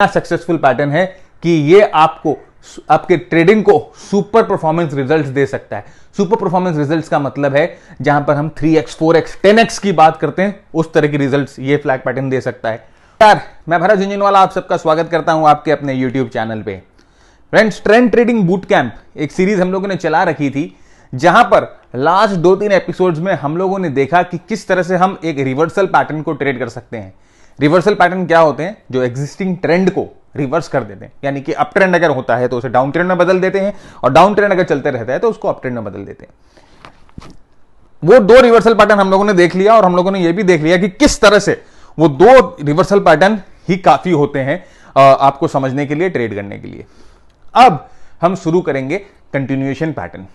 Successful pattern है कि ये आपको आपके ट्रेडिंग को सुपर परफॉर्मेंस रिजल्ट्स दे सकता है। सुपर परफॉर्मेंस रिजल्ट्स का मतलब है जहां पर हम 3x 4x 10x की बात करते हैं, उस तरह की रिजल्ट्स ये फ्लैग पैटर्न दे सकता है। यार मैं भरत झुंझुनवाला आप सबका स्वागत करता हूं आपके अपने यूट्यूब चैनल पे। Friends, trend trading boot camp एक सीरीज हम लोगों ने चला रखी थी, जहां पर लास्ट 2-3 एपिसोड्स में हम लोगों ने देखा कि किस तरह से हम एक रिवर्सल पैटर्न को ट्रेड कर सकते हैं। रिवर्सल पैटर्न क्या होते हैं? जो एग्जिस्टिंग ट्रेंड को रिवर्स कर देते हैं, यानी कि अप ट्रेंड अगर होता है तो उसे डाउन ट्रेंड में बदल देते हैं, और डाउन ट्रेंड अगर चलते रहता है तो उसको अप ट्रेंड में बदल देते हैं। वो दो रिवर्सल पैटर्न हम लोगों ने देख लिया, और हम लोगों ने यह भी देख लिया कि किस तरह से वो दो रिवर्सल पैटर्न ही काफी होते हैं आपको समझने के लिए, ट्रेड करने के लिए। अब हम शुरू करेंगे कंटिन्यूएशन पैटर्न।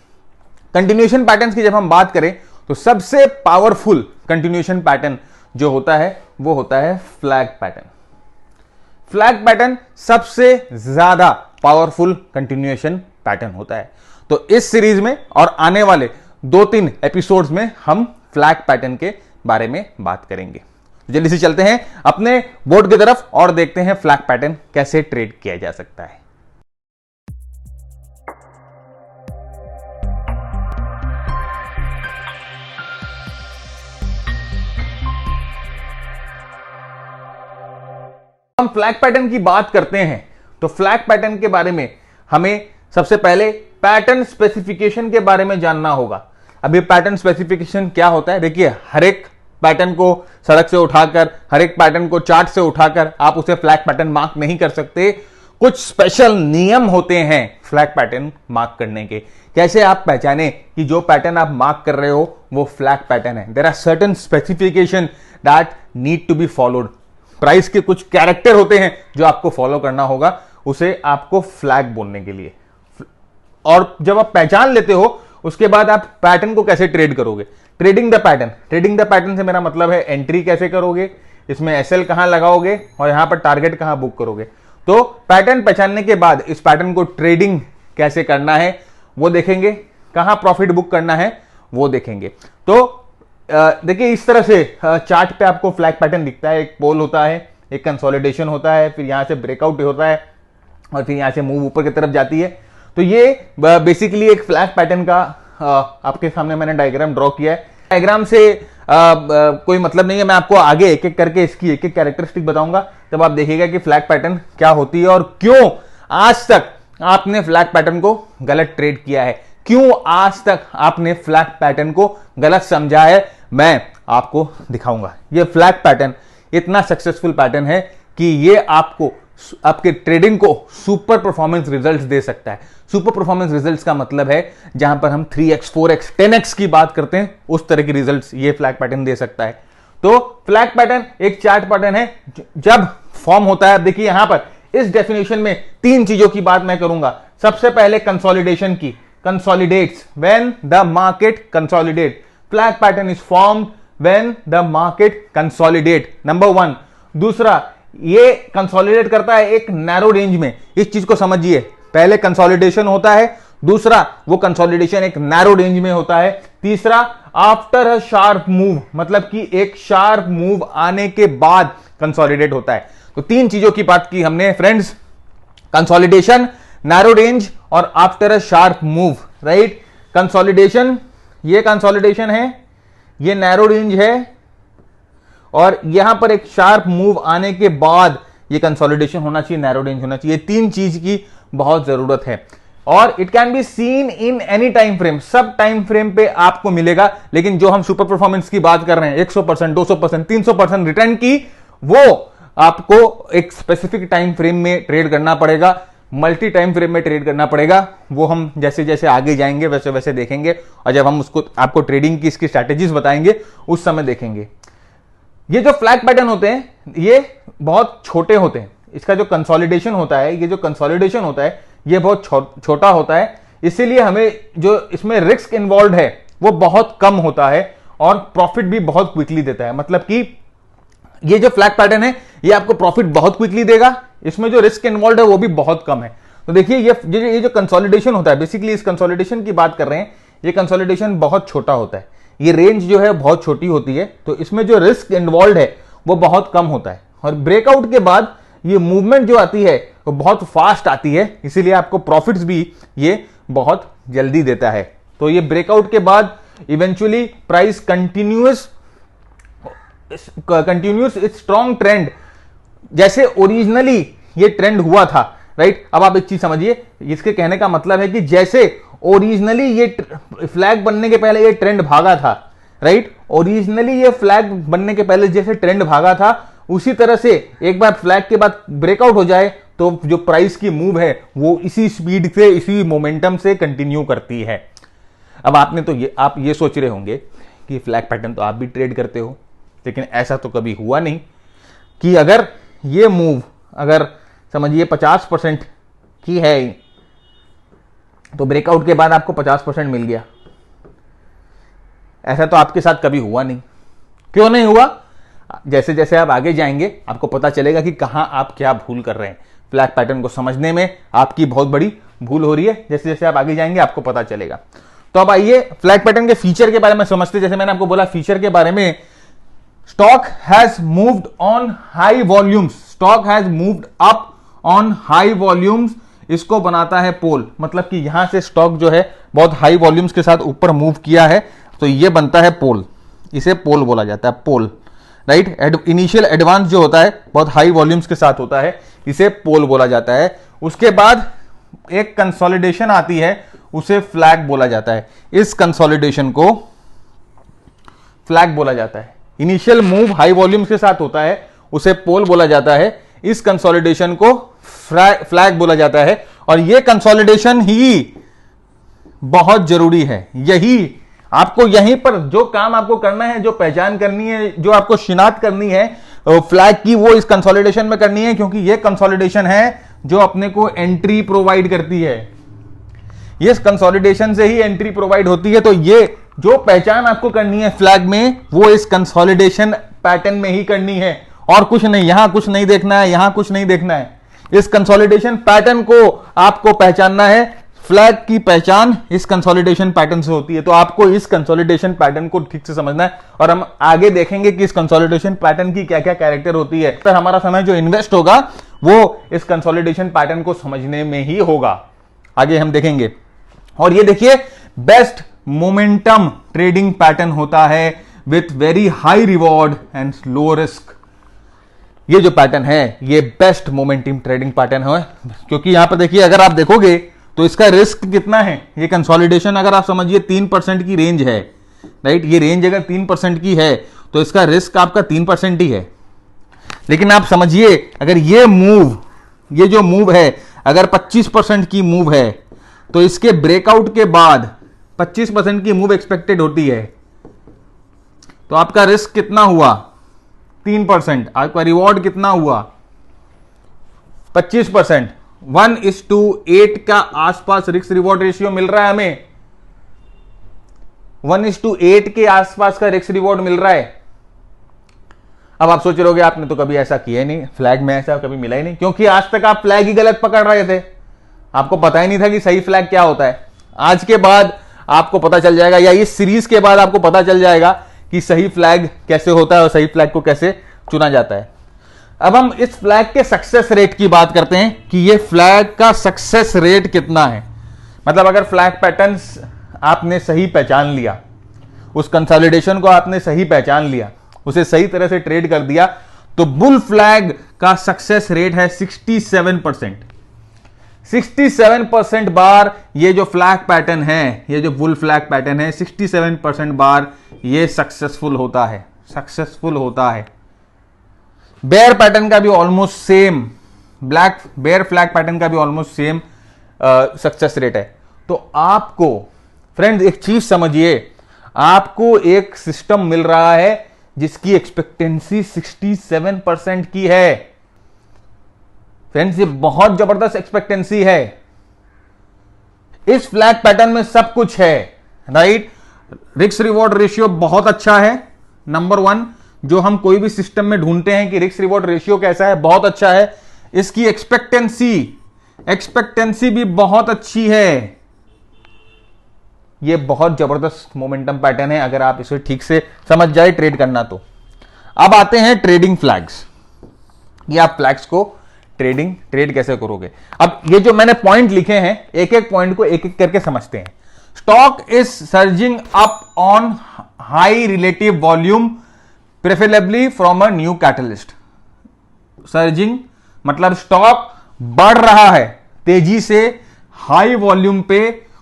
कंटिन्यूएशन पैटर्न की जब हम बात करें तो सबसे पावरफुल कंटिन्यूएशन पैटर्न जो होता है वो होता है फ्लैग पैटर्न। फ्लैग पैटर्न सबसे ज्यादा पावरफुल कंटिन्यूएशन पैटर्न होता है। तो इस सीरीज में और आने वाले 2-3 एपिसोड्स में हम फ्लैग पैटर्न के बारे में बात करेंगे। जल्दी से चलते हैं अपने बोर्ड की तरफ और देखते हैं फ्लैग पैटर्न कैसे ट्रेड किया जा सकता है। हम फ्लैग पैटर्न की बात करते हैं तो फ्लैग पैटर्न के बारे में हमें सबसे पहले पैटर्न स्पेसिफिकेशन के बारे में जानना होगा। अभी पैटर्न स्पेसिफिकेशन क्या होता है? देखिए, हर एक पैटर्न को सड़क से उठाकर, हर एक पैटर्न को चार्ट से उठाकर आप उसे फ्लैग पैटर्न मार्क नहीं कर सकते। कुछ स्पेशल नियम होते हैं फ्लैग पैटर्न मार्क करने के। कैसे आप पहचाने कि जो पैटर्न आप मार्क कर रहे हो वो फ्लैग पैटर्न है? There are certain specification that need to be followed. Price के कुछ कैरेक्टर होते हैं जो आपको फॉलो करना होगा, उसे आपको फ्लैग बोलने के लिए। और जब आप पहचान लेते हो उसके बाद आप पैटर्न को कैसे ट्रेड करोगे? Trading the pattern. Trading the pattern से मेरा मतलब है एंट्री कैसे करोगे, इसमें एसएल कहां लगाओगे और यहां पर टारगेट कहां बुक करोगे। तो पैटर्न पहचानने के बाद इस पैटर्न को ट्रेडिंग कैसे करना है वो देखेंगे, कहां प्रॉफिट बुक करना है वो देखेंगे। तो देखिए, इस तरह से चार्ट पे आपको फ्लैग पैटर्न दिखता है। एक पोल होता है, एक कंसोलिडेशन होता है, फिर यहां से ब्रेकआउट होता है और फिर यहां से मूव ऊपर की तरफ जाती है। तो ये बेसिकली एक फ्लैग पैटर्न का आपके सामने मैंने डायग्राम ड्रॉ किया है। डायग्राम से कोई मतलब नहीं है, मैं आपको आगे एक एक करके इसकी एक एक कैरेक्टरिस्टिक बताऊंगा, तब आप देखिएगा कि फ्लैग पैटर्न क्या होती है और क्यों आज तक आपने फ्लैग पैटर्न को गलत ट्रेड किया है, क्यों आज तक आपने फ्लैग पैटर्न को गलत समझा है, मैं आपको दिखाऊंगा। ये फ्लैग पैटर्न इतना सक्सेसफुल पैटर्न है कि ये आपको आपके ट्रेडिंग को सुपर परफॉर्मेंस रिजल्ट्स दे सकता है। सुपर परफॉर्मेंस रिजल्ट्स का मतलब है जहां पर हम 3x 4x 10x की बात करते हैं, उस तरह की रिजल्ट्स ये फ्लैग पैटर्न दे सकता है। तो फ्लैग पैटर्न एक चार्ट पैटर्न है जब फॉर्म होता है। देखिए, यहां पर इस डेफिनेशन में 3 चीजों की बात मैं करूंगा। सबसे पहले कंसोलिडेशन की। consolidates when the market consolidate. Flag pattern is formed when the market consolidate. Number 1. दूसरा, ये कंसोलिडेट करता है एक नैरो रेंज में। इस चीज को समझिए, पहले कंसोलिडेशन होता है, दूसरा वो कंसोलिडेशन एक नैरो रेंज में होता है, तीसरा आफ्टर अ शार्प मूव, मतलब कि एक शार्प मूव आने के बाद कंसोलिडेट होता है। तो 3 चीजों की बात की हमने फ्रेंड्स, कंसोलिडेशन, नैरो रेंज और after a sharp move, right. Consolidation, ये कंसोलिडेशन है, ये नैरो रेंज है, और यहां पर एक शार्प मूव आने के बाद ये कंसोलिडेशन होना चाहिए, नैरो रेंज होना चाहिए। 3 चीज की बहुत जरूरत है, और it can be seen in any time frame. सब टाइम फ्रेम पे आपको मिलेगा, लेकिन जो हम सुपर परफॉर्मेंस की बात कर रहे हैं, 100%, 200%, 300% रिटर्न की, वो आपको एक स्पेसिफिक टाइम फ्रेम में ट्रेड करना पड़ेगा, मल्टी टाइम फ्रेम में ट्रेड करना पड़ेगा। वो हम जैसे जैसे आगे जाएंगे वैसे वैसे देखेंगे, और जब हम उसको आपको ट्रेडिंग की इसकी स्ट्रैटेजीज बताएंगे उस समय देखेंगे। ये जो फ्लैग पैटर्न होते हैं ये बहुत छोटे होते हैं। इसका जो कंसोलिडेशन होता है, ये जो कंसोलिडेशन होता है ये बहुत छोटा होता है, इसीलिए हमें जो इसमें रिस्क इन्वॉल्व है वो बहुत कम होता है, और प्रॉफिट भी बहुत क्विकली देता है। मतलब कि ये जो फ्लैग पैटर्न है ये आपको प्रॉफिट बहुत क्विकली देगा, इसमें जो रिस्क इन्वॉल्व है वो भी बहुत कम है। तो देखिए, ये जो कंसोलिडेशन होता है, बेसिकली इस कंसोलिडेशन की बात कर रहे हैं, ये कंसोलिडेशन बहुत छोटा होता है, ये रेंज जो है बहुत छोटी होती है, तो इसमें जो रिस्क इन्वॉल्व है वो बहुत कम होता है। और ब्रेकआउट के बाद ये मूवमेंट जो आती है वो बहुत फास्ट आती है, इसीलिए आपको प्रॉफिट्स भी ये बहुत जल्दी देता है। तो ये ब्रेकआउट के बाद eventually price continuous it's strong trend, जैसे ओरिजिनली ये ट्रेंड हुआ था, राइट। अब आप एक चीज समझिए, इसके कहने का मतलब है कि जैसे ओरिजिनली ये फ्लैग बनने के पहले ये ट्रेंड भागा था, राइट, ओरिजिनली ये फ्लैग बनने के पहले जैसे ट्रेंड भागा था, उसी तरह से एक बार फ्लैग के बाद ब्रेकआउट हो जाए तो जो प्राइस की मूव है वो इसी स्पीड से, इसी मोमेंटम से कंटिन्यू करती है। अब आपने तो आप ये सोच रहे होंगे कि फ्लैग पैटर्न तो आप भी ट्रेड करते हो, लेकिन ऐसा तो कभी हुआ नहीं कि अगर ये मूव अगर समझिए 50% की है तो ब्रेकआउट के बाद आपको 50% मिल गया। ऐसा तो आपके साथ कभी हुआ नहीं। क्यों नहीं हुआ? जैसे जैसे आप आगे जाएंगे आपको पता चलेगा कि कहां आप क्या भूल कर रहे हैं। फ्लैग पैटर्न को समझने में आपकी बहुत बड़ी भूल हो रही है, जैसे जैसे आप आगे जाएंगे आपको पता चलेगा। तो अब आइए फ्लैग पैटर्न के फीचर के बारे में समझते। जैसे मैंने आपको बोला फीचर के बारे में, stock has moved on high volumes, stock has moved up on high volumes, इसको बनाता है पोल। मतलब कि यहां से स्टॉक जो है बहुत हाई वॉल्यूम्स के साथ ऊपर मूव किया है, तो ये बनता है पोल, इसे पोल बोला जाता है, पोल, राइट। इनिशियल एडवांस जो होता है बहुत हाई वॉल्यूम्स के साथ होता है, इसे पोल बोला जाता है। उसके बाद एक कंसोलिडेशन आती है, उसे फ्लैग बोला जाता है। इस कंसोलिडेशन को फ्लैग बोला जाता है। इनिशियल मूव हाई वॉल्यूम्स के साथ होता है, उसे पोल बोला जाता है। इस कंसोलिडेशन को फ्लैग बोला जाता है। और यह कंसोलिडेशन ही बहुत जरूरी है। यही आपको, यहीं पर जो काम आपको करना है, जो पहचान करनी है, जो आपको शिनाख्त करनी है फ्लैग की, वो इस कंसोलिडेशन में करनी है, क्योंकि यह कंसोलिडेशन है जो अपने को एंट्री प्रोवाइड करती है। इस कंसोलिडेशन से ही एंट्री प्रोवाइड होती है। तो ये जो पहचान आपको करनी है फ्लैग में, वो इस कंसोलिडेशन पैटर्न में ही करनी है, और कुछ नहीं। यहां कुछ नहीं देखना है, यहां कुछ नहीं देखना है। इस कंसोलिडेशन पैटर्न को आपको पहचानना है। फ्लैग की पहचान इस कंसोलिडेशन पैटर्न से होती है। तो आपको इस कंसोलिडेशन पैटर्न को ठीक से समझना है, और हम आगे देखेंगे कि इस कंसोलिडेशन पैटर्न की क्या क्या कैरेक्टर होती है। तो हमारा समय जो इन्वेस्ट होगा वो इस कंसोलिडेशन पैटर्न को समझने में ही होगा, आगे हम देखेंगे। और ये देखिए, बेस्ट मोमेंटम ट्रेडिंग पैटर्न होता है with very high reward and low risk. ये जो पैटर्न है ये बेस्ट मोमेंटम ट्रेडिंग पैटर्न है, क्योंकि यहां पर देखिए, अगर आप देखोगे तो इसका रिस्क कितना है। ये कंसोलिडेशन अगर आप समझिए 3% की रेंज है, राइट। ये रेंज अगर 3% की है तो इसका रिस्क आपका 3% ही है। लेकिन आप समझिए, अगर ये जो मूव है अगर 25% की मूव है, तो इसके ब्रेकआउट के बाद 25% की मूव एक्सपेक्टेड होती है, तो आपका रिस्क कितना हुआ? 3%। आपका रिवॉर्ड कितना हुआ? 25%। 1:8 का आसपास रिस्क रिवॉर्ड रेशियो मिल रहा है हमें। 1:8 के आसपास का रिस्क रिवॉर्ड मिल रहा है। अब आप सोच रहे होगे, आपने तो कभी ऐसा किया ही नहीं, फ्लैग में ऐसा कभी मिला ही नहीं, क्योंकि आज तक आप फ्लैग ही गलत पकड़ रहे थे। आपको पता ही नहीं था कि सही फ्लैग क्या होता है। आज के बाद आपको पता चल जाएगा, या इस सीरीज के बाद आपको पता चल जाएगा कि सही फ्लैग कैसे होता है और सही फ्लैग को कैसे चुना जाता है। अब हम इस फ्लैग के सक्सेस रेट की बात करते हैं कि ये फ्लैग का सक्सेस रेट कितना है। मतलब अगर फ्लैग पैटर्न्स आपने सही पहचान लिया, उस कंसोलिडेशन को आपने सही पहचान लिया, उसे सही तरह से ट्रेड कर दिया, तो बुल फ्लैग का सक्सेस रेट है 67%। 67% बार ये जो फ्लैग पैटर्न है, ये जो बुल फ्लैग पैटर्न है, 67% बार ये सक्सेसफुल होता है, सक्सेसफुल होता है। बेयर पैटर्न का भी almost same, black bear flag pattern का भी ऑलमोस्ट सेम सक्सेस रेट है। तो आपको फ्रेंड्स एक चीज समझिए, आपको एक सिस्टम मिल रहा है जिसकी एक्सपेक्टेंसी 67% की है। फ्रेंड्स ये बहुत जबरदस्त एक्सपेक्टेंसी है। इस फ्लैग पैटर्न में सब कुछ है, राइट। रिस्क रिवॉर्ड रेशियो बहुत अच्छा है, नंबर 1 जो हम कोई भी सिस्टम में ढूंढते हैं कि रिस्क रिवॉर्ड रेशियो कैसा है, बहुत अच्छा है। इसकी एक्सपेक्टेंसी भी बहुत अच्छी है। यह बहुत जबरदस्त मोमेंटम पैटर्न है अगर आप इसे ठीक से समझ जाए ट्रेड करना तो। अब आते हैं ट्रेडिंग फ्लैग्स। ये आप फ्लैग्स को ट्रेड कैसे करोगे। अब ये जो मैंने पॉइंट लिखे हैं, एक एक पॉइंट को एक एक करके समझते हैं। Stock is surging up on high relative volume preferably from a new catalyst. Surging मतलब स्टॉक बढ़ रहा है तेजी से हाई वॉल्यूम पे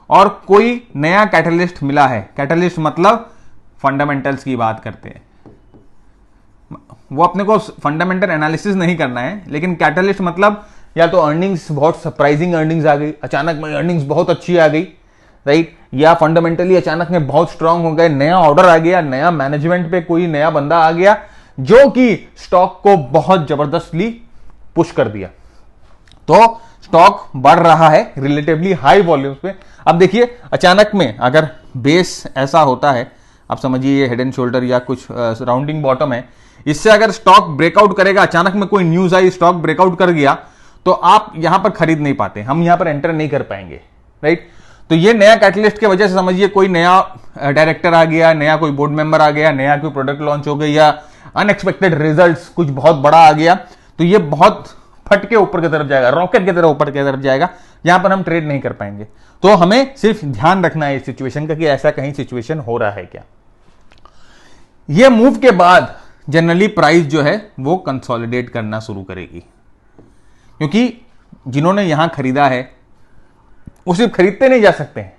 और कोई नया कैटलिस्ट मिला है। कैटलिस्ट मतलब फंडामेंटल्स की बात करते हैं, वो अपने को फंडामेंटल एनालिसिस नहीं करना है, लेकिन कैटलिस्ट मतलब या तो अर्निंग्स, बहुत सरप्राइजिंग अर्निंग्स आ गई, अचानक में अर्निंग्स बहुत अच्छी आ गई, राइट, या फंडामेंटली अचानक में बहुत स्ट्रांग हो गए, नया ऑर्डर आ गया, नया मैनेजमेंट पे कोई नया बंदा आ गया जो कि स्टॉक को बहुत जबरदस्तली पुश कर दिया, तो स्टॉक बढ़ रहा है रिलेटिवली हाई वॉल्यूम्स पे। अब देखिए अचानक में अगर बेस ऐसा होता है, आप समझिए ये हेड एंड शोल्डर या कुछ राउंडिंग बॉटम है, इससे अगर स्टॉक ब्रेकआउट करेगा, अचानक में कोई न्यूज आई, स्टॉक ब्रेकआउट कर गया, तो आप यहां पर खरीद नहीं पाते, हम यहां पर एंटर नहीं कर पाएंगे, राइट। तो ये नया कैटलिस्ट की वजह से समझिए कोई नया डायरेक्टर आ गया, नया कोई बोर्ड मेंबर आ गया, नया कोई प्रोडक्ट लॉन्च हो गई, या अनएक्सपेक्टेड रिजल्ट्स कुछ बहुत बड़ा आ गया, तो ये बहुत फट के ऊपर की तरफ जाएगा, रॉकेट की तरह ऊपर की तरफ जाएगा, यहां पर हम ट्रेड नहीं कर पाएंगे। तो हमें सिर्फ ध्यान रखना है इस सिचुएशन का कि ऐसा कहीं सिचुएशन हो रहा है क्या। ये मूव के बाद जनरली प्राइस जो है वो कंसोलिडेट करना शुरू करेगी, क्योंकि जिन्होंने यहां खरीदा है वो सिर्फ खरीदते नहीं जा सकते हैं,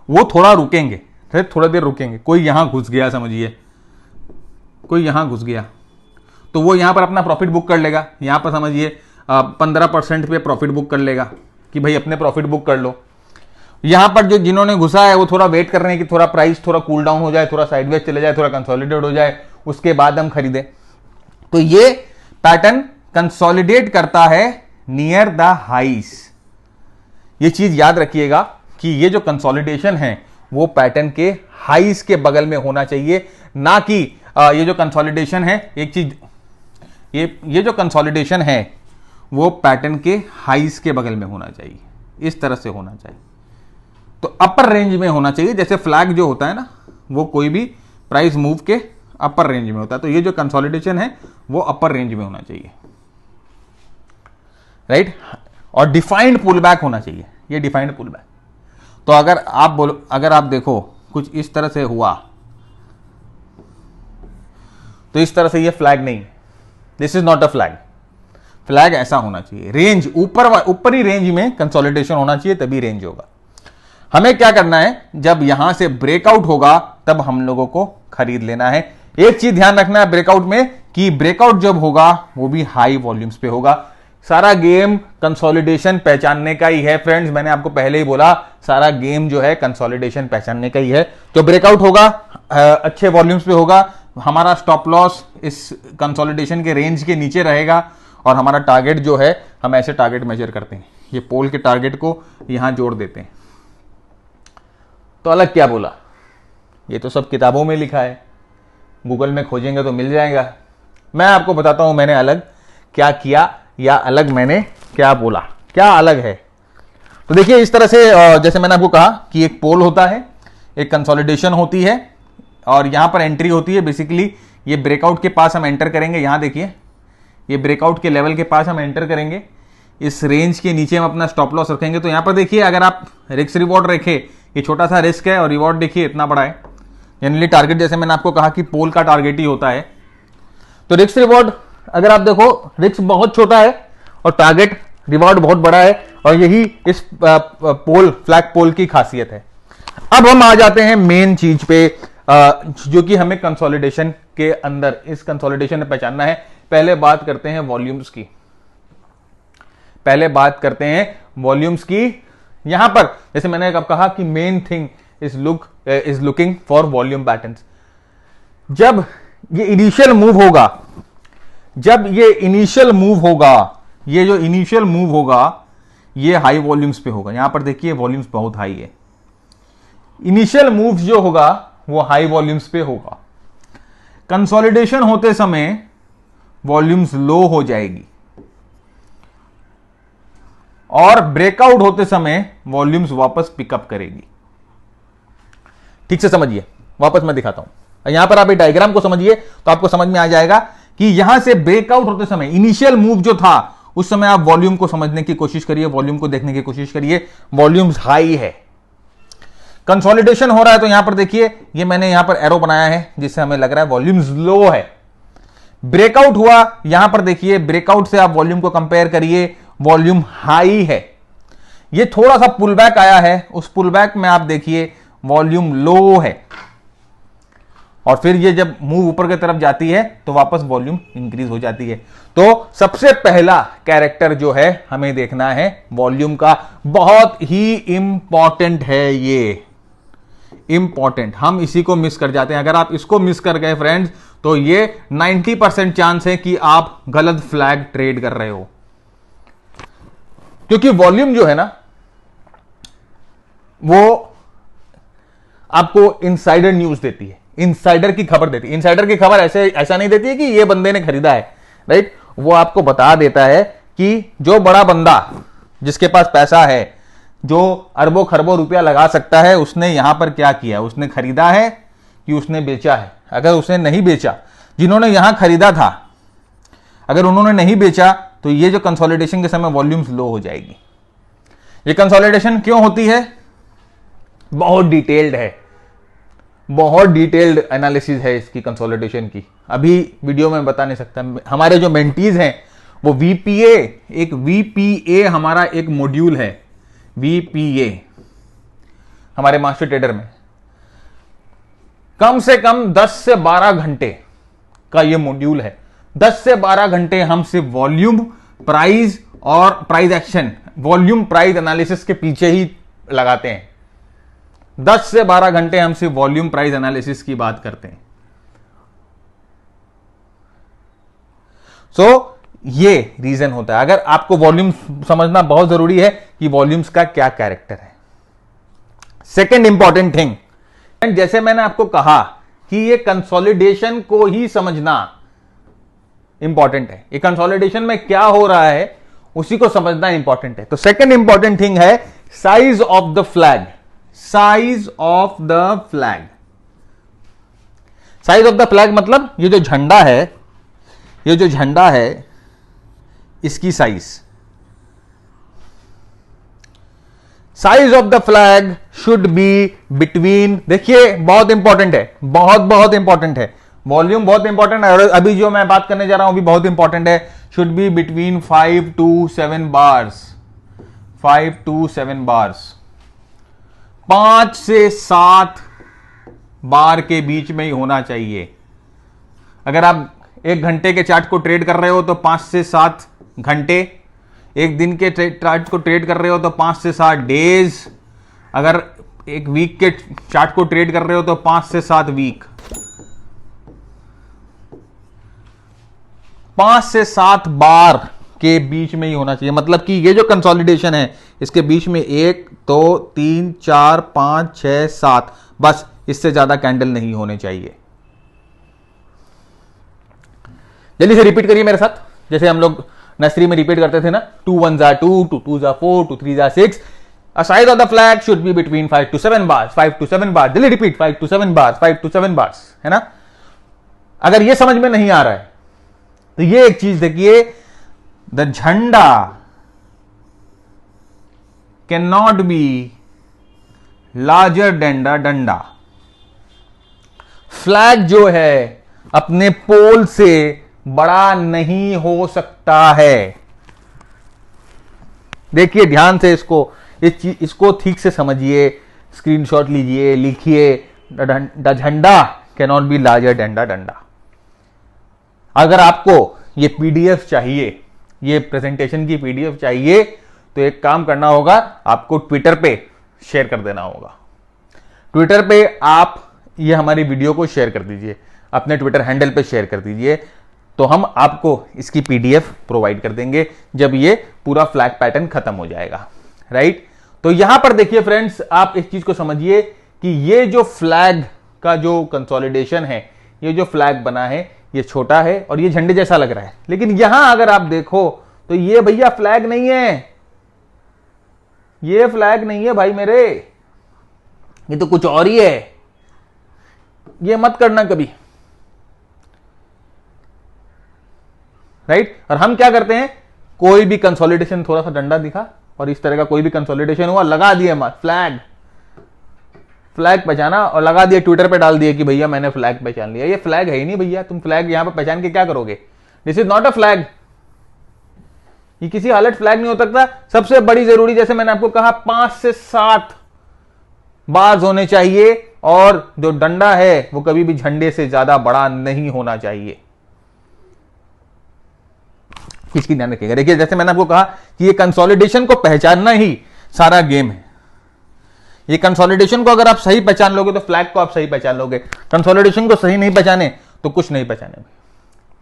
वो थोड़ा रुकेंगे, थोड़ा देर रुकेंगे। कोई यहां घुस गया, समझिए कोई यहां घुस गया, तो वो यहां पर अपना प्रॉफिट बुक कर लेगा, यहां पर समझिए 15% पे प्रॉफिट बुक कर लेगा कि भाई अपने प्रॉफिट बुक कर लो। यहां पर जो जिन्होंने घुसा है वो थोड़ा वेट कर रहे हैं कि थोड़ा प्राइस थोड़ा कूल डाउन हो जाए, थोड़ा साइडवेज चले जाए, थोड़ा कंसोलिडेट हो जाए, उसके बाद हम खरीदें। तो ये पैटर्न कंसोलिडेट करता है नियर द हाइस। ये चीज याद रखिएगा कि ये जो कंसोलिडेशन है वो पैटर्न के हाइस के बगल में होना चाहिए, ना कि ये जो कंसोलिडेशन है, एक चीज ये जो कंसोलिडेशन है वो पैटर्न के हाइस के बगल में होना चाहिए, इस तरह से होना चाहिए। तो अपर रेंज में होना चाहिए, जैसे फ्लैग जो होता है ना, वो कोई भी प्राइस मूव के अपर रेंज में होता है, तो ये जो कंसोलिडेशन है वो अपर रेंज में होना चाहिए, राइट। और डिफाइंड पुल बैक होना चाहिए, ये डिफाइंड पुल बैक। तो अगर आप देखो कुछ इस तरह से हुआ, तो इस तरह से ये फ्लैग नहीं है, this is not a flag. Flag ऐसा होना चाहिए, रेंज ऊपरी रेंज में कंसोलिडेशन होना चाहिए, तभी रेंज होगा। हमें क्या करना है, जब यहां से ब्रेकआउट होगा तब हम लोगों को खरीद लेना है। एक चीज ध्यान रखना है ब्रेकआउट में, कि ब्रेकआउट जब होगा वो भी हाई वॉल्यूम्स पे होगा। सारा गेम कंसोलिडेशन पहचानने का ही है फ्रेंड्स, मैंने आपको पहले ही बोला, सारा गेम जो है कंसोलिडेशन पहचानने का ही है। तो ब्रेकआउट होगा, अच्छे वॉल्यूम्स पे होगा, हमारा स्टॉप लॉस इस कंसोलिडेशन के रेंज के नीचे रहेगा, और हमारा टारगेट जो है, हम ऐसे टारगेट मेजर करते हैं, ये पोल के टारगेट को यहां जोड़ देते हैं। तो अलग क्या बोला, ये तो सब किताबों में लिखा है, गूगल में खोजेंगे तो मिल जाएगा। मैं आपको बताता हूं मैंने अलग क्या किया, या अलग मैंने क्या बोला, क्या अलग है। तो देखिए इस तरह से, जैसे मैंने आपको कहा कि एक पोल होता है, एक कंसोलिडेशन होती है, और यहां पर एंट्री होती है। बेसिकली ये ब्रेकआउट के पास हम एंटर करेंगे, यहां देखिए ये ब्रेकआउट के लेवल के पास हम एंटर करेंगे, इस रेंज के नीचे हम अपना स्टॉप लॉस रखेंगे। तो यहां पर देखिए अगर आप रिस्क रिवॉर्ड रखें, ये छोटा सा रिस्क है और रिवॉर्ड देखिए इतना बड़ा है। जनरली टारगेट, जैसे मैंने आपको कहा कि पोल का टारगेट ही होता है, तो रिस्क रिवॉर्ड अगर आप देखो, रिस्क बहुत छोटा है और टारगेट रिवॉर्ड बहुत बड़ा है, और यही इस फ्लैग पोल की खासियत है। अब हम आ जाते हैं मेन चीज पे, जो कि हमें कंसोलिडेशन के अंदर, इस कंसोलिडेशन में पहचानना है। पहले बात करते हैं वॉल्यूम्स की, यहां पर जैसे मैंने अब कहा कि main thing is looking for volume patterns. जब ये इनिशियल मूव होगा, ये जो इनिशियल मूव होगा ये हाई वॉल्यूम्स पे होगा। यहां पर देखिए वॉल्यूम्स बहुत हाई है, इनिशियल मूव जो होगा वो हाई वॉल्यूम्स पे होगा। कंसोलिडेशन होते समय वॉल्यूम्स लो हो जाएगी, और ब्रेकआउट होते समय वॉल्यूम्स वापस पिकअप करेगी। ठीक से समझिए, वापस मैं दिखाता हूं। यहां पर आप एक डायग्राम को समझिए तो आपको समझ में आ जाएगा कि यहां से ब्रेकआउट होते समय इनिशियल मूव जो था उस समय आप वॉल्यूम को समझने की कोशिश करिए, वॉल्यूम को देखने की कोशिश करिए। वॉल्यूम्स हाई है, कंसोलिडेशन हो रहा है, तो यहां पर देखिए ये मैंने यहां पर एरो बनाया है जिससे हमें लग रहा है वॉल्यूम्स लो है। ब्रेकआउट हुआ, यहां पर देखिए ब्रेकआउट से आप वॉल्यूम को कंपेयर करिए, वॉल्यूम हाई है। ये थोड़ा सा पुल बैक आया है, उस पुल बैक में आप देखिए वॉल्यूम लो है, और फिर ये जब मूव ऊपर की तरफ जाती है तो वापस वॉल्यूम इंक्रीज हो जाती है। तो सबसे पहला कैरेक्टर जो है हमें देखना है वॉल्यूम का, बहुत ही इंपॉर्टेंट है, ये इंपॉर्टेंट, हम इसी को मिस कर जाते हैं। अगर आप इसको मिस कर गए फ्रेंड्स तो ये 90% चांस है कि आप गलत फ्लैग ट्रेड कर रहे हो, क्योंकि वॉल्यूम जो है ना वो आपको इनसाइडर न्यूज देती है, इनसाइडर की खबर देती है। इनसाइडर की खबर ऐसा नहीं देती है कि ये बंदे ने खरीदा है, राइट, वो आपको बता देता है कि जो बड़ा बंदा जिसके पास पैसा है, जो अरबों खरबों रुपया लगा सकता है, उसने यहां पर क्या किया, उसने खरीदा है कि उसने बेचा है। अगर उसने नहीं बेचा, जिन्होंने यहां खरीदा था अगर उन्होंने नहीं बेचा तो ये जो कंसोलिडेशन के समय वॉल्यूम्स लो हो जाएगी। ये कंसोलिडेशन क्यों होती है, बहुत डिटेल्ड है, बहुत डिटेल्ड एनालिसिस है इसकी कंसोलिडेशन की, अभी वीडियो में बता नहीं सकता। हमारे जो मेंटीज हैं वो वीपीए, एक वीपीए हमारा एक मॉड्यूल है, वीपीए हमारे मास्टर ट्रेडर में कम से कम 10 से 12 घंटे का ये मॉड्यूल है। 10 से 12 घंटे हम सिर्फ वॉल्यूम, प्राइस और price action, volume price analysis के पीछे ही लगाते हैं। 10 से 12 घंटे हम सिर्फ वॉल्यूम प्राइस एनालिसिस की बात करते हैं। सो ये रीजन होता है। अगर आपको वॉल्यूम समझना बहुत जरूरी है कि वॉल्यूम्स का क्या कैरेक्टर है। सेकेंड इंपॉर्टेंट थिंग, जैसे मैंने आपको कहा कि ये कंसोलिडेशन को ही समझना इंपॉर्टेंट है, ये कंसोलिडेशन में क्या हो रहा है उसी को समझना इंपॉर्टेंट है। तो सेकेंड इंपॉर्टेंट थिंग है size of the flag, size of the flag. Size of the flag मतलब ये जो झंडा है, ये जो झंडा है इसकी size, size of the flag should be between, देखिए बहुत इंपॉर्टेंट है, बहुत इंपॉर्टेंट है। वॉल्यूम बहुत इंपॉर्टेंट है और अभी जो मैं बात करने जा रहा हूं भी बहुत इंपॉर्टेंट है। Should be between 5 to 7 bars, 5 to 7 bars, 5 से 7 बार के बीच में ही होना चाहिए। अगर आप 1 घंटे के चार्ट को ट्रेड कर रहे हो तो 5 से 7 घंटे, एक दिन के चार्ट को ट्रेड कर रहे हो तो 5 से 7 डेज, अगर एक वीक के चार्ट को ट्रेड कर रहे हो तो 5 से 7 वीक, 5 से 7 बार के बीच में ही होना चाहिए। मतलब कि ये जो कंसोलिडेशन है इसके बीच में 1 2 3 4 5 6 7, बस इससे ज्यादा कैंडल नहीं होने चाहिए। जल्दी से रिपीट करिए मेरे साथ, जैसे हम लोग नर्सरी में रिपीट करते थे ना, 2 1 जा 2, 2 2 जा 4, 2 3 जा 6। A size of the flag should be between 5 to 7 bars, 5 to 7 bars, जल्दी repeat, 5 to 7 bars, 5 to 7 bars, है ना। अगर ये समझ में नहीं आ रहा है तो ये एक चीज देखिए, द झंडा can not be larger than the डंडा। फ्लैग जो है अपने पोल से बड़ा नहीं हो सकता है। देखिए ध्यान से इसको ठीक से समझिए, स्क्रीनशॉट लीजिए, लिखिए, द झंडा can not be larger than the डंडा। अगर आपको ये पीडीएफ चाहिए, ये प्रेजेंटेशन की पीडीएफ चाहिए, तो एक काम करना होगा, आपको ट्विटर पे शेयर कर देना होगा। ट्विटर पे आप ये हमारी वीडियो को शेयर कर दीजिए, अपने ट्विटर हैंडल पे शेयर कर दीजिए, तो हम आपको इसकी पीडीएफ प्रोवाइड कर देंगे जब ये पूरा फ्लैग पैटर्न खत्म हो जाएगा, राइट। तो यहां पर देखिए फ्रेंड्स, आप इस चीज को समझिए कि ये जो फ्लैग का जो कंसोलिडेशन है, ये जो फ्लैग बना है ये छोटा है और ये झंडे जैसा लग रहा है, लेकिन यहां अगर आप देखो तो ये भैया फ्लैग नहीं है, ये फ्लैग नहीं है भाई मेरे, ये तो कुछ और ही है। ये मत करना कभी, राइट। और हम क्या करते हैं, कोई भी कंसोलिडेशन, थोड़ा सा डंडा दिखा और इस तरह का कोई भी कंसोलिडेशन हुआ, लगा दिए फ्लैग, फ्लैग पहचाना और लगा दिया, ट्विटर पे डाल दिया कि भैया मैंने फ्लैग पहचान लिया। ये फ्लैग है ही नहीं भैया, तुम फ्लैग यहां पर पहचान के क्या करोगे? This is not a flag. ये किसी हालत फ्लैग नहीं हो सकता। सबसे बड़ी जरूरी, जैसे मैंने आपको कहा, 5 से 7 बार्स होने चाहिए और जो डंडा है वो कभी भी झंडे से ज्यादा बड़ा नहीं होना चाहिए। इसकी ध्यान रखिएगा। देखिए जैसे मैंने आपको कहा कि ये कंसोलिडेशन को पहचानना ही सारा गेम है। ये कंसोलिडेशन को अगर आप सही पहचान लोगे तो फ्लैग को आप सही पहचान लोगे। कंसोलिडेशन को सही नहीं पहचाने तो कुछ नहीं पहचाने।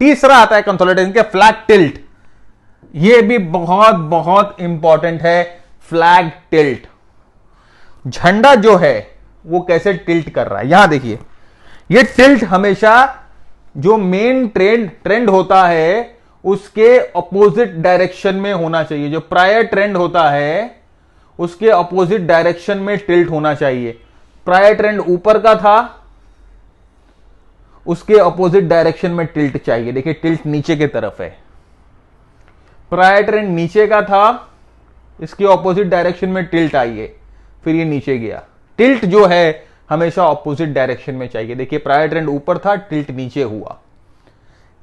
तीसरा आता है कंसोलिडेशन के फ्लैग टिल्ट। ये भी बहुत बहुत इंपॉर्टेंट है। फ्लैग टिल्ट, झंडा जो है वो कैसे टिल्ट कर रहा है। यहां देखिए, ये टिल्ट हमेशा जो मेन ट्रेंड होता है उसके अपोजिट डायरेक्शन में होना चाहिए। जो प्रायर ट्रेंड होता है उसके अपोजिट डायरेक्शन में टिल्ट होना चाहिए। प्रायर ट्रेंड ऊपर का था, उसके अपोजिट डायरेक्शन में टिल्ट चाहिए। देखिए टिल्ट नीचे की तरफ है। प्रायर ट्रेंड नीचे का था, इसके अपोजिट डायरेक्शन में टिल्ट आई है, फिर ये नीचे गया। टिल्ट जो है हमेशा अपोजिट डायरेक्शन में चाहिए। देखिए प्रायर ट्रेंड ऊपर था, टिल्ट नीचे हुआ।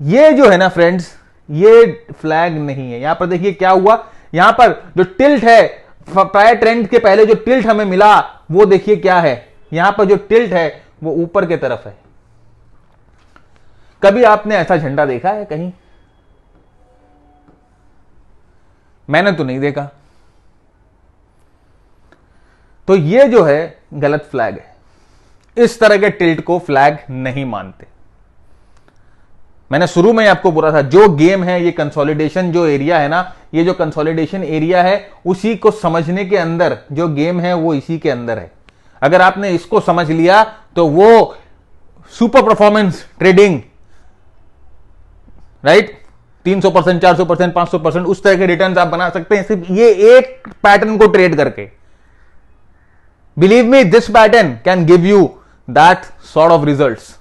ये जो है ना फ्रेंड्स, ये फ्लैग नहीं है। यहां पर देखिए क्या हुआ, यहां पर जो टिल्ट है, प्रायर ट्रेंड के पहले जो टिल्ट हमें मिला वो देखिए क्या है। यहां पर जो टिल्ट है वो ऊपर की तरफ है। कभी आपने ऐसा झंडा देखा है कहीं? मैंने तो नहीं देखा। तो ये जो है गलत फ्लैग है। इस तरह के टिल्ट को फ्लैग नहीं मानते। मैंने शुरू में आपको बोला था, जो गेम है ये कंसोलिडेशन जो एरिया है ना, ये जो कंसोलिडेशन एरिया है उसी को समझने के अंदर जो गेम है वो इसी के अंदर है। अगर आपने इसको समझ लिया तो वो सुपर परफॉर्मेंस ट्रेडिंग, राइट, 300%, 400%, 500% उस तरह के रिटर्न्स आप बना सकते हैं सिर्फ ये एक पैटर्न को ट्रेड करके। Believe me, this pattern can give you that sort of results.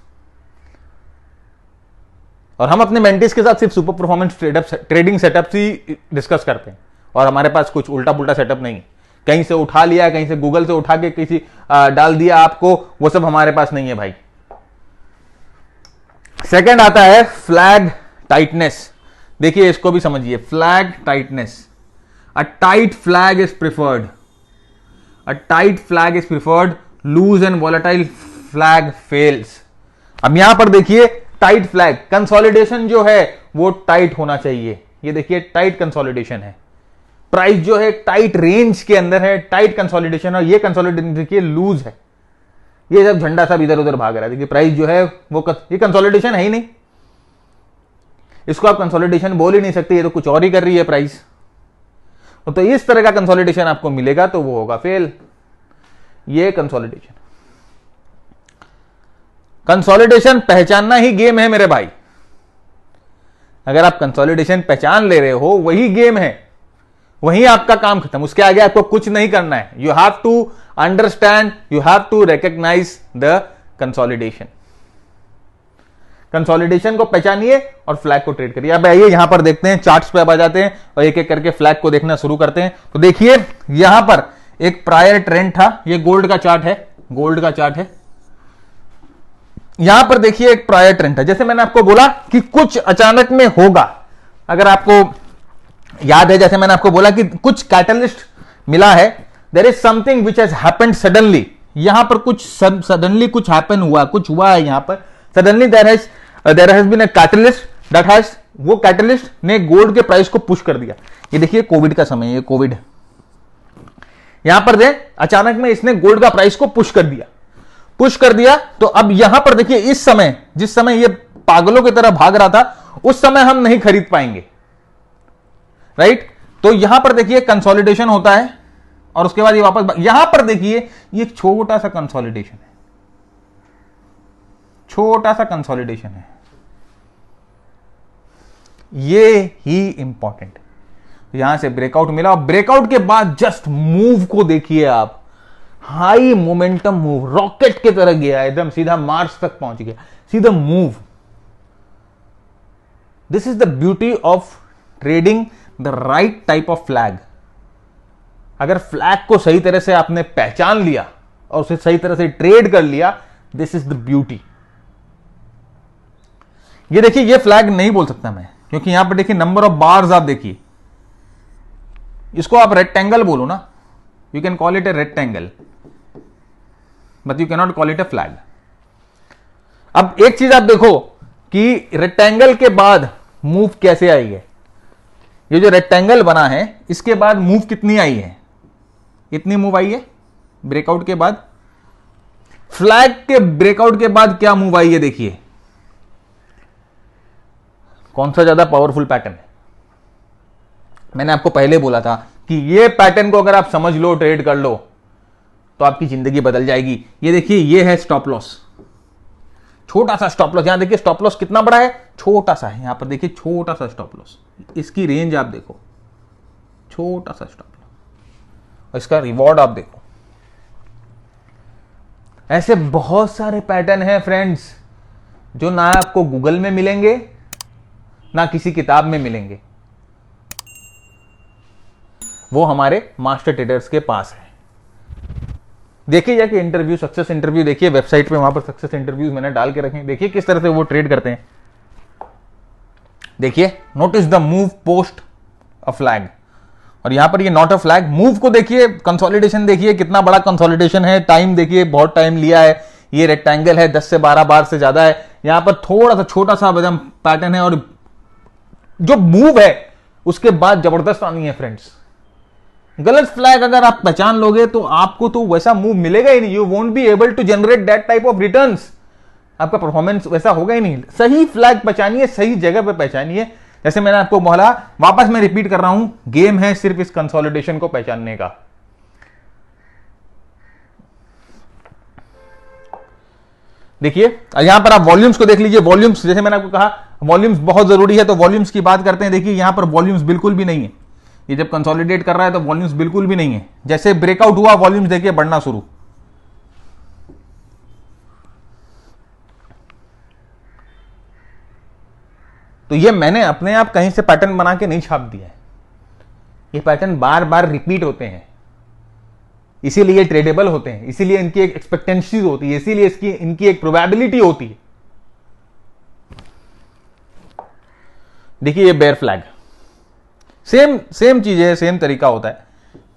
और हम अपने मेंटीज के साथ सिर्फ सुपर परफॉर्मेंस ट्रेडिंग सेटअप्स ही डिस्कस करते हैं और हमारे पास कुछ उल्टा पुल्टा सेटअप नहीं है। कहीं से उठा लिया, कहीं से गूगल से उठा के किसी डाल दिया आपको, वो सब हमारे पास नहीं है भाई। सेकंड आता है फ्लैग टाइटनेस। देखिए इसको भी समझिए, flag tightness. A tight flag is preferred, a tight flag is preferred, loose and volatile flag fails. अब यहां पर देखिए टाइट फ्लैग, कंसोलिडेशन जो है वो टाइट होना चाहिए। ये देखिए टाइट कंसोलिडेशन है, प्राइस जो है टाइट रेंज के अंदर है, टाइट कंसोलिडेशन। और ये कंसोलिडेशन देखिए लूज है, ये सब झंडा सब इधर उधर भाग रहा है। देखिए प्राइस जो है वो ये कंसोलिडेशन है ही नहीं, इसको आप कंसोलिडेशन बोल ही नहीं सकते, ये तो कुछ और ही कर रही है प्राइस। तो इस तरह का कंसोलिडेशन आपको मिलेगा तो वो होगा फेल। ये कंसोलिडेशन, कंसोलिडेशन पहचानना ही गेम है मेरे भाई। अगर आप कंसोलिडेशन पहचान ले रहे हो वही गेम है, वही आपका काम खत्म। उसके आगे आपको कुछ नहीं करना है। You have to understand, you have to recognise the consolidation. Consolidation को पहचानिए और फ्लैग को ट्रेड करिए। अब आइए यहां पर देखते हैं, चार्ट्स पे अब आ जाते हैं और एक एक करके फ्लैग को देखना शुरू करते हैं। तो देखिए यहां पर एक प्रायर ट्रेंड था, ये गोल्ड का चार्ट है, गोल्ड का चार्ट है। यहां पर देखिए एक प्रायर ट्रेंड है। जैसे मैंने आपको बोला कि कुछ अचानक में होगा, अगर आपको याद है, जैसे मैंने आपको बोला कि कुछ कैटलिस्ट मिला है, there is something which has happened suddenly. यहां पर कुछ सडनली कुछ हैपन हुआ, कुछ हुआ है यहां पर। Suddenly there has been a catalyst that has, वो कैटलिस्ट ने गोल्ड के प्राइस को पुश कर दिया। ये देखिए कोविड का समय, ये कोविड यहां पर दे अचानक में इसने गोल्ड का प्राइस को पुश कर दिया। तो अब यहां पर देखिए इस समय, जिस समय ये पागलों की तरह भाग रहा था, उस समय हम नहीं खरीद पाएंगे, राइट। तो यहां पर देखिए कंसोलिडेशन होता है और उसके बाद ये वापस, यहां पर देखिए ये एक छोटा सा कंसोलिडेशन है, छोटा सा कंसोलिडेशन है, ये ही इंपॉर्टेंट। यहां से ब्रेकआउट मिला और ब्रेकआउट के बाद जस्ट मूव को देखिए आप, हाई मोमेंटम मूव, रॉकेट की तरह गया, एकदम सीधा मार्स तक पहुंच गया, सीधा move. This is the beauty of trading the right type of flag. अगर फ्लैग को सही तरह से आपने पहचान लिया और उसे सही तरह से ट्रेड कर लिया, दिस इज द ब्यूटी। ये देखिए, ये फ्लैग नहीं बोल सकता मैं, क्योंकि यहां पर देखिए नंबर ऑफ बार्स आप देखिए, इसको आप रेक्टेंगल बोलो ना, you can call it a rectangle, but you can not call it A flag. अब एक चीज आप देखो कि रेक्टेंगल के बाद मूव कैसे आई है। ये जो रेक्टेंगल बना है इसके बाद मूव कितनी आई है, इतनी मूव आई है ब्रेकआउट के बाद। फ्लैग के ब्रेकआउट के बाद क्या मूव आई है, देखिए कौन सा ज्यादा पावरफुल पैटर्न है। मैंने आपको पहले बोला था कि ये पैटर्न को अगर आप समझ लो, ट्रेड कर लो, तो आपकी जिंदगी बदल जाएगी। ये देखिए, ये है स्टॉप लॉस, छोटा सा स्टॉप लॉस। यहां देखिए स्टॉप लॉस कितना बड़ा है, छोटा सा है। यहां पर देखिए छोटा सा स्टॉप लॉस, इसकी रेंज आप देखो, छोटा सा स्टॉप लॉस, और इसका रिवॉर्ड आप देखो। ऐसे बहुत सारे पैटर्न हैं फ्रेंड्स, जो ना आपको गूगल में मिलेंगे ना किसी किताब में मिलेंगे, वो हमारे मास्टर ट्रेडर्स के पास है। देखिए जाके इंटरव्यू, सक्सेस इंटरव्यू देखिए वेबसाइट पे, वहां पर सक्सेस इंटरव्यूज मैंने डाल के रखे हैं। देखिए किस तरह से वो ट्रेड करते हैं। देखिए, notice the move post a flag, और यहां पर ये नॉट अ फ्लैग। मूव को देखिए, कंसोलिडेशन देखिए कितना बड़ा कंसोलिडेशन है, टाइम देखिए बहुत टाइम लिया है। ये रेक्टेंगल है, 10 से 12 बार से ज्यादा है। यहां पर थोड़ा सा छोटा सा बदम पैटर्न है, और जो मूव है उसके बाद जबरदस्त आनी है फ्रेंड्स। गलत फ्लैग अगर आप पहचान लोगे तो आपको तो वैसा मूव मिलेगा ही नहीं। You won't be able to generate that type of returns. आपका परफॉर्मेंस वैसा होगा ही नहीं। सही फ्लैग पहचानिए, सही जगह पे पहचानिए। जैसे मैंने आपको बोला, वापस मैं रिपीट कर रहा हूं, गेम है सिर्फ इस कंसोलिडेशन को पहचानने का। देखिए यहां पर आप वॉल्यूम्स को देख लीजिए। वॉल्यूम्स, जैसे मैंने आपको कहा वॉल्यूम्स बहुत जरूरी है, तो वॉल्यूम्स की बात करते हैं। देखिए यहां पर वॉल्यूम्स बिल्कुल भी नहीं है। ये जब कंसोलिडेट कर रहा है तो वॉल्यूम्स बिल्कुल भी नहीं है। जैसे ब्रेकआउट हुआ, वॉल्यूम्स देखिए बढ़ना शुरू। तो ये मैंने अपने आप कहीं से पैटर्न बना के नहीं छाप दिया है। ये पैटर्न बार बार रिपीट होते हैं, इसीलिए ट्रेडेबल होते हैं, इसीलिए इनकी एक एक्सपेक्टेंसी होती है, इसीलिए इनकी एक प्रोबेबिलिटी होती है। देखिए ये बेयर फ्लैग, सेम चीज है, सेम तरीका होता है।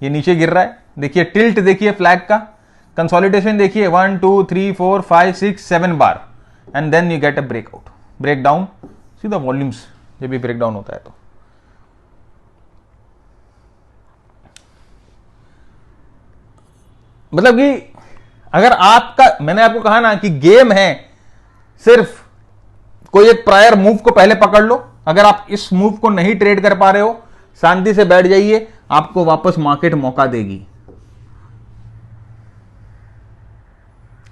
ये नीचे गिर रहा है, देखिए टिल्ट देखिए फ्लैग का, कंसोलिडेशन देखिए 1 2 3 4 5 6 7 बार, and then you get a breakout, break down. सीधा वॉल्यूम्स जब भी ब्रेक डाउन होता है तो मतलब कि अगर आपका, मैंने आपको कहा ना कि गेम है सिर्फ कोई एक प्रायर मूव को पहले पकड़ लो। अगर आप इस मूव को नहीं ट्रेड कर पा रहे हो, शांति से बैठ जाइए, आपको वापस मार्केट मौका देगी।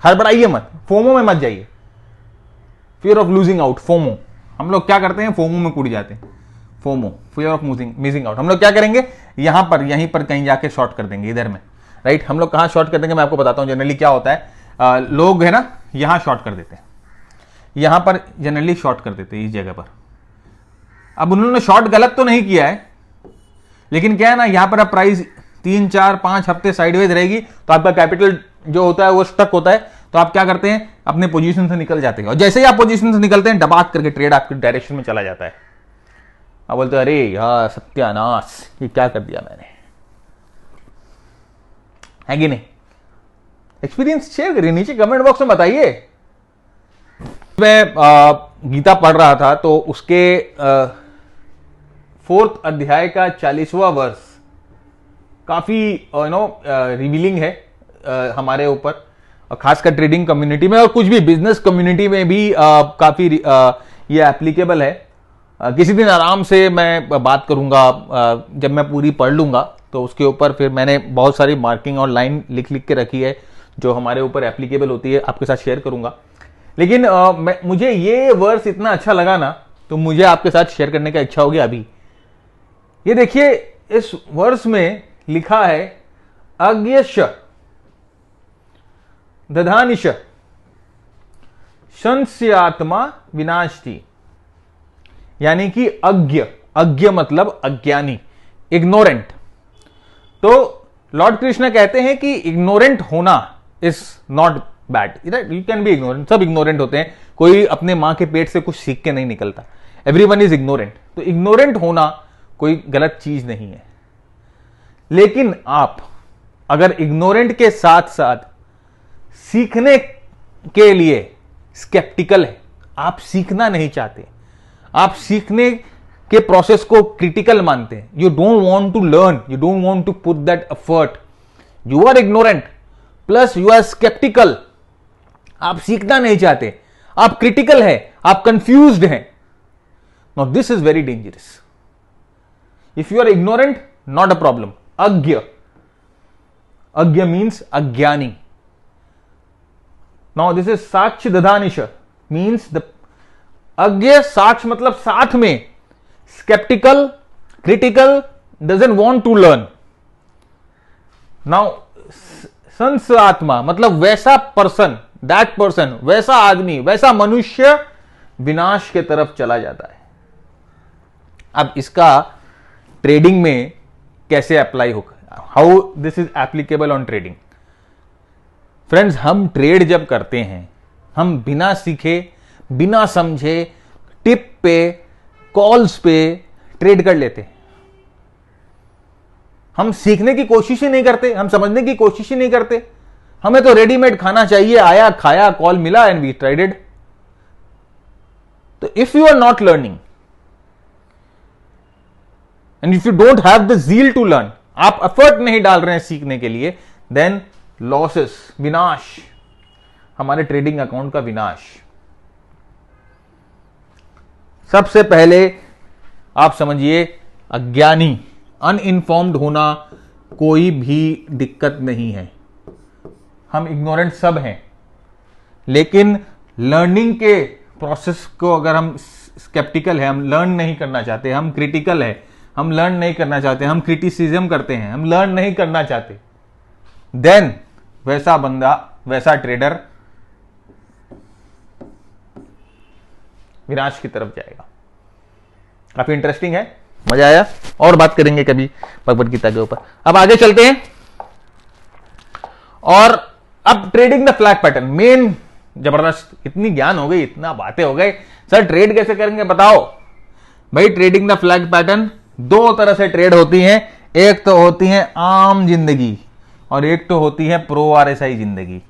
हड़बड़ाइए मत, फोमो में मत जाइए, fear of losing out, FOMO. हम लोग क्या करते हैं, फोमो में कूद जाते हैं। FOMO, fear of missing out. हम लोग क्या करेंगे, यहां पर यहीं पर कहीं जाके शॉर्ट कर देंगे, इधर में, राइट। हम लोग कहां शॉर्ट कर देंगे, मैं आपको बताता हूं जनरली क्या होता है। लोग है ना, यहां शॉर्ट कर देते हैं, यहां पर जनरली शॉर्ट कर देते हैं इस जगह पर। अब उन्होंने शॉर्ट गलत तो नहीं किया है, लेकिन क्या है ना, यहां पर अब प्राइस 3 4 5 हफ्ते साइडवेज रहेगी, तो आपका कैपिटल जो होता है वो स्टक होता है। तो आप क्या करते हैं, अपने पोजीशन से निकल जाते हैं, और जैसे ही आप पोजीशन से निकलते हैं, डबाक करके ट्रेड आपकी डायरेक्शन में चला जाता है। आप बोलते हैं अरे यार सत्यानाश, ये क्या कर दिया मैंने, है कि नहीं। एक्सपीरियंस शेयर करिए, नीचे कमेंट बॉक्स में बताइए। मैं गीता पढ़ रहा था, तो उसके 4th अध्याय का 40वां वर्ष काफी रिवीलिंग है हमारे ऊपर, खासकर ट्रेडिंग कम्युनिटी में, और कुछ भी बिजनेस कम्युनिटी में भी काफी ये एप्लीकेबल है। किसी दिन आराम से मैं बात करूंगा, जब मैं पूरी पढ़ लूंगा तो उसके ऊपर फिर मैंने बहुत सारी मार्किंग और लाइन लिख के रखी है जो हमारे ऊपर एप्लीकेबल होती है, आपके साथ शेयर करूंगा। लेकिन मुझे ये वर्स इतना अच्छा लगा ना, तो मुझे आपके साथ शेयर करने का इच्छा हो गया अभी। ये देखिए, इस वर्स में लिखा है अज्ञश दधानिश शंस्यात्मा विनाशती, यानी कि अज्ञ, अज्ञ मतलब अज्ञानी, इग्नोरेंट। तो लॉर्ड कृष्ण कहते हैं कि इग्नोरेंट होना is not bad, you can be ignorant. सब इग्नोरेंट होते हैं, कोई अपने मां के पेट से कुछ सीख के नहीं निकलता, एवरीवन इज इग्नोरेंट। तो इग्नोरेंट होना कोई गलत चीज नहीं है, लेकिन आप अगर इग्नोरेंट के साथ साथ सीखने के लिए स्केप्टिकल है, आप सीखना नहीं चाहते, आप सीखने के प्रोसेस को क्रिटिकल मानते हैं, you don't want to learn, you don't want to put that effort, you are ignorant plus you are sceptical, आप सीखना नहीं चाहते, आप क्रिटिकल है, आप कंफ्यूज्ड हैं। Now this is very dangerous. If you are ignorant, not a problem. अज्ञ, अज्ञ मीन्स अज्ञानी। नाउ दिस इज साक्ष दधानिश मीन्स द अज्ञ, साक्ष मतलब साथ में, sceptical, critical, doesn't want to learn. Now संस आत्मा मतलब वैसा पर्सन, दैट पर्सन, वैसा आदमी, वैसा मनुष्य विनाश के तरफ चला जाता है। अब इसका ट्रेडिंग में कैसे अप्लाई होगा, how this is applicable on trading. Friends, हम ट्रेड जब करते हैं, हम बिना सीखे, बिना समझे, टिप पे, कॉल्स पे ट्रेड कर लेते हैं। हम सीखने की कोशिश ही नहीं करते, हम समझने की कोशिश ही नहीं करते, हमें तो रेडीमेड खाना चाहिए, आया खाया, कॉल मिला एंड वी ट्रेडेड। तो if you are not learning and if you don't have the zeal to learn, आप एफर्ट नहीं डाल रहे हैं सीखने के लिए, देन लॉसेस, विनाश, हमारे ट्रेडिंग अकाउंट का विनाश। सबसे पहले आप समझिए, अज्ञानी, अनइन्फॉर्म्ड होना कोई भी दिक्कत नहीं है, हम इग्नोरेंट सब हैं, लेकिन लर्निंग के प्रोसेस को अगर हम स्केप्टिकल है, हम लर्न नहीं करना चाहते, हम क्रिटिकल है, हम लर्न नहीं करना चाहते, हम क्रिटिसिज्म करते हैं, हम लर्न नहीं करना चाहते, देन वैसा बंदा, वैसा ट्रेडर विनाश की तरफ जाएगा। काफी इंटरेस्टिंग है, मजा आया, और बात करेंगे कभी भगवद गीता के ऊपर। अब आगे चलते हैं, और अब trading the flag pattern, main जबरदस्त, इतनी ज्ञान हो गई, इतना बातें हो गई, सर ट्रेड कैसे करेंगे बताओ। भाई ट्रेडिंग द फ्लैग पैटर्न, दो तरह से ट्रेड होती हैं, एक तो होती है आम जिंदगी और एक तो होती है प्रो आरएसआई जिंदगी।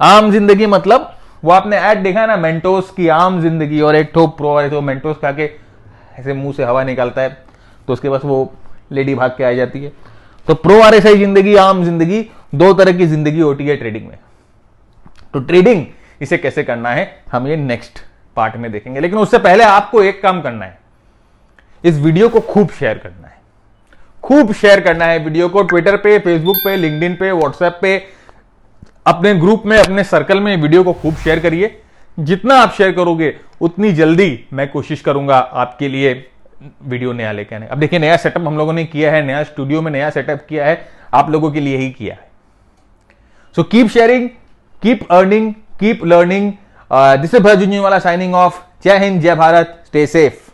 आम जिंदगी मतलब वो आपने ऐड देखा है ना, मेंटोस की आम जिंदगी, और एक तो प्रो आरएसआई, तो मेंटोस खा के ऐसे मुंह से हवा निकालता है तो उसके पास वो लेडी भाग के आ जाती है। तो प्रो आरएसआई जिंदगी, आम जिंदगी, दो तरह की जिंदगी होती है ट्रेडिंग में। तो ट्रेडिंग इसे कैसे करना है हम ये नेक्स्ट पार्ट में देखेंगे, लेकिन उससे पहले आपको एक काम करना है, इस वीडियो को खूब शेयर करना है, खूब शेयर करना है वीडियो को, ट्विटर पे, फेसबुक पे, लिंक्डइन पे, व्हाट्सएप पे, अपने ग्रुप में, अपने सर्कल में वीडियो को खूब शेयर करिए। जितना आप शेयर करोगे उतनी जल्दी मैं कोशिश करूंगा आपके लिए वीडियो नया लेके आने। अब देखिए नया सेटअप हम लोगों ने किया है, नया स्टूडियो में नया सेटअप किया है, आप लोगों के लिए ही किया है। So keep sharing, keep earning, keep learning. This is Bharat Jhunjhunwala signing off. जय हिंद, जय भारत, स्टे सेफ।